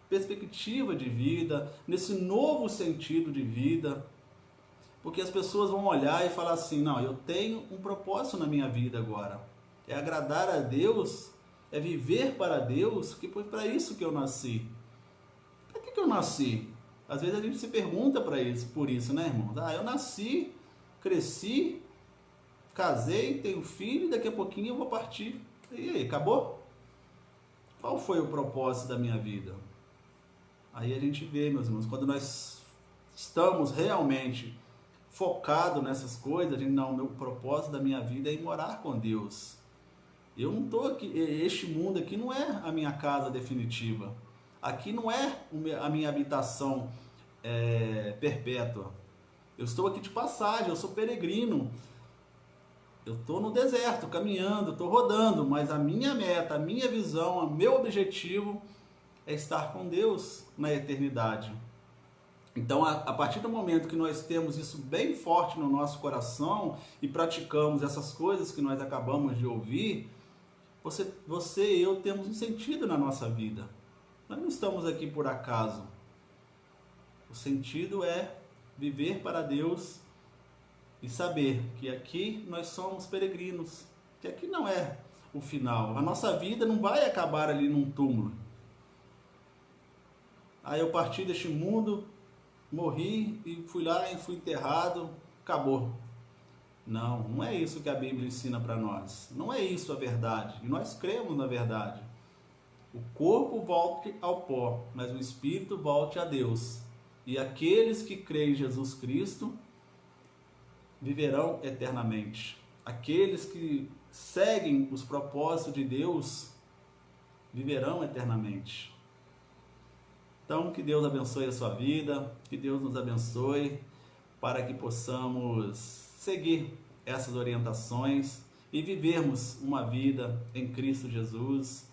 perspectiva de vida, nesse novo sentido de vida, porque as pessoas vão olhar e falar assim, não, eu tenho um propósito na minha vida agora. É agradar a Deus, é viver para Deus, que foi para isso que eu nasci. Para que eu nasci? Às vezes a gente se pergunta por isso, né, irmãos? Eu nasci, cresci, casei, tenho filho, daqui a pouquinho eu vou partir. E aí, acabou? Qual foi o propósito da minha vida? Aí a gente vê, meus irmãos, quando nós estamos realmente focados nessas coisas, a gente, não, meu propósito da minha vida é ir morar com Deus. Eu não estou aqui, este mundo aqui não é a minha casa definitiva. Aqui não é a minha habitação perpétua. Eu estou aqui de passagem, eu sou peregrino. Eu estou no deserto, caminhando, estou rodando, mas a minha meta, a minha visão, o meu objetivo é estar com Deus na eternidade. Então, a partir do momento que nós temos isso bem forte no nosso coração e praticamos essas coisas que nós acabamos de ouvir, você e eu temos um sentido na nossa vida. Nós não estamos aqui por acaso. O sentido é viver para Deus e saber que aqui nós somos peregrinos, que aqui não é o final. A nossa vida não vai acabar ali num túmulo. Aí eu parti deste mundo, morri e fui lá e fui enterrado, acabou. Não, não é isso que a Bíblia ensina para nós. Não é isso a verdade. E nós cremos na verdade. O corpo volte ao pó, mas o espírito volte a Deus. E aqueles que creem em Jesus Cristo viverão eternamente. Aqueles que seguem os propósitos de Deus viverão eternamente. Então, que Deus abençoe a sua vida, que Deus nos abençoe para que possamos seguir essas orientações e vivermos uma vida em Cristo Jesus,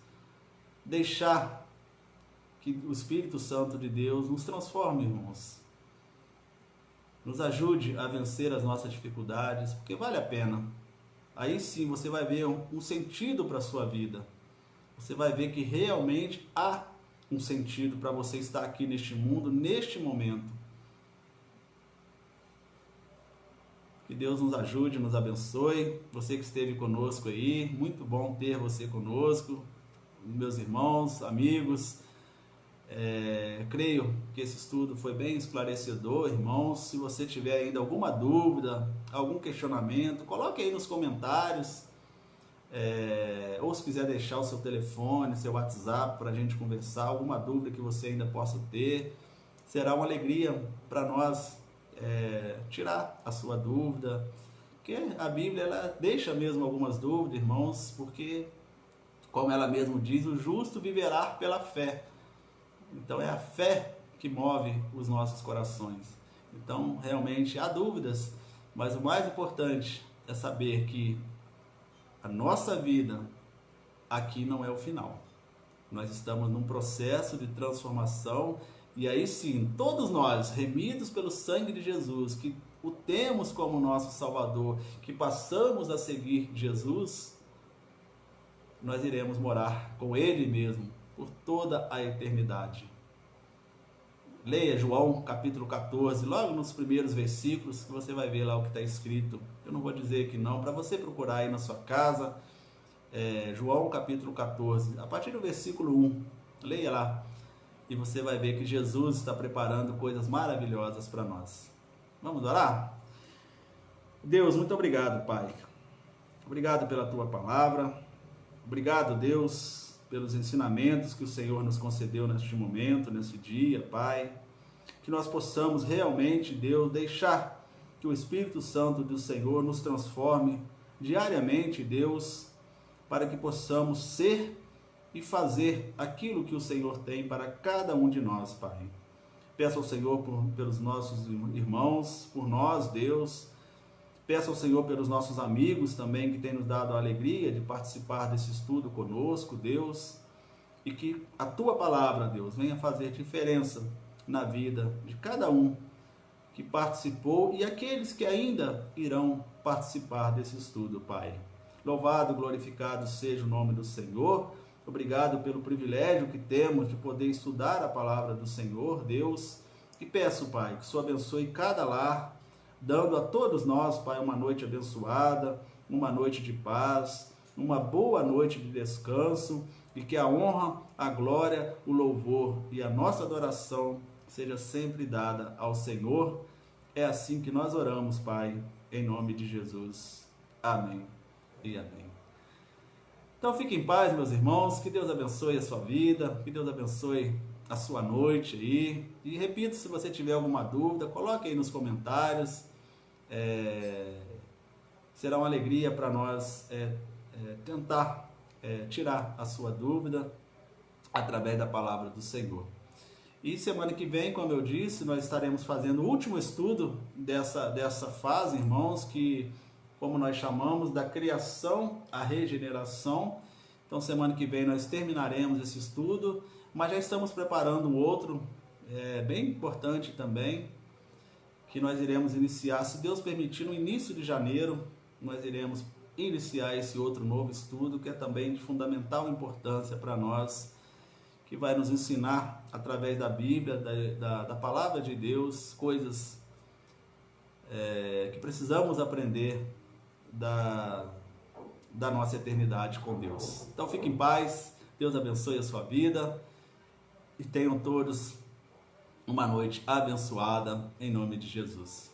deixar que o Espírito Santo de Deus nos transforme, irmãos. Nos ajude a vencer as nossas dificuldades, porque vale a pena. Aí sim você vai ver um sentido para a sua vida. Você vai ver que realmente há um sentido para você estar aqui neste mundo, neste momento. Que Deus nos ajude, nos abençoe. Você que esteve conosco aí, muito bom ter você conosco, meus irmãos, amigos. Creio que esse estudo foi bem esclarecedor, irmãos. Se você tiver ainda alguma dúvida, algum questionamento, coloque aí nos comentários. Ou se quiser deixar o seu telefone, seu WhatsApp para a gente conversar, alguma dúvida que você ainda possa ter, será uma alegria para nós tirar a sua dúvida, porque a Bíblia ela deixa mesmo algumas dúvidas, irmãos, porque como ela mesmo diz, o justo viverá pela fé. Então é a fé que move os nossos corações. Então realmente há dúvidas, mas o mais importante é saber que a nossa vida aqui não é o final. Nós estamos num processo de transformação e aí sim, todos nós, remidos pelo sangue de Jesus, que o temos como nosso Salvador, que passamos a seguir Jesus, nós iremos morar com Ele mesmo por toda a eternidade. Leia João capítulo 14, logo nos primeiros versículos, que você vai ver lá o que está escrito. Eu não vou dizer que não, para você procurar aí na sua casa, João capítulo 14, a partir do versículo 1, leia lá, e você vai ver que Jesus está preparando coisas maravilhosas para nós. Vamos orar? Deus, muito obrigado, Pai. Obrigado pela Tua palavra. Obrigado, Deus, pelos ensinamentos que o Senhor nos concedeu neste momento, nesse dia, Pai. Que nós possamos realmente, Deus, deixar que o Espírito Santo do Senhor nos transforme diariamente, Deus, para que possamos ser e fazer aquilo que o Senhor tem para cada um de nós, Pai. Peço ao Senhor pelos nossos irmãos, por nós, Deus. Peço ao Senhor pelos nossos amigos também, que têm nos dado a alegria de participar desse estudo conosco, Deus. E que a Tua palavra, Deus, venha fazer diferença na vida de cada um que participou e aqueles que ainda irão participar desse estudo, Pai. Louvado, glorificado seja o nome do Senhor. Obrigado pelo privilégio que temos de poder estudar a palavra do Senhor, Deus. E peço, Pai, que o Senhor abençoe cada lar, dando a todos nós, Pai, uma noite abençoada, uma noite de paz, uma boa noite de descanso, e que a honra, a glória, o louvor e a nossa adoração seja sempre dada ao Senhor. É assim que nós oramos, Pai, em nome de Jesus. Amém e amém. Então fique em paz, meus irmãos, que Deus abençoe a sua vida, que Deus abençoe a sua noite aí. E repito, se você tiver alguma dúvida, coloque aí nos comentários. Será uma alegria para nós tentar tirar a sua dúvida através da palavra do Senhor. E semana que vem, como eu disse, nós estaremos fazendo o último estudo dessa fase, irmãos, que, como nós chamamos, da criação à regeneração. Então, semana que vem nós terminaremos esse estudo, mas já estamos preparando um outro, bem importante também, que nós iremos iniciar, se Deus permitir, no início de janeiro, nós iremos iniciar esse outro novo estudo, que é também de fundamental importância para nós, que vai nos ensinar através da Bíblia, da palavra de Deus, coisas que precisamos aprender da nossa eternidade com Deus. Então fique em paz, Deus abençoe a sua vida e tenham todos uma noite abençoada em nome de Jesus.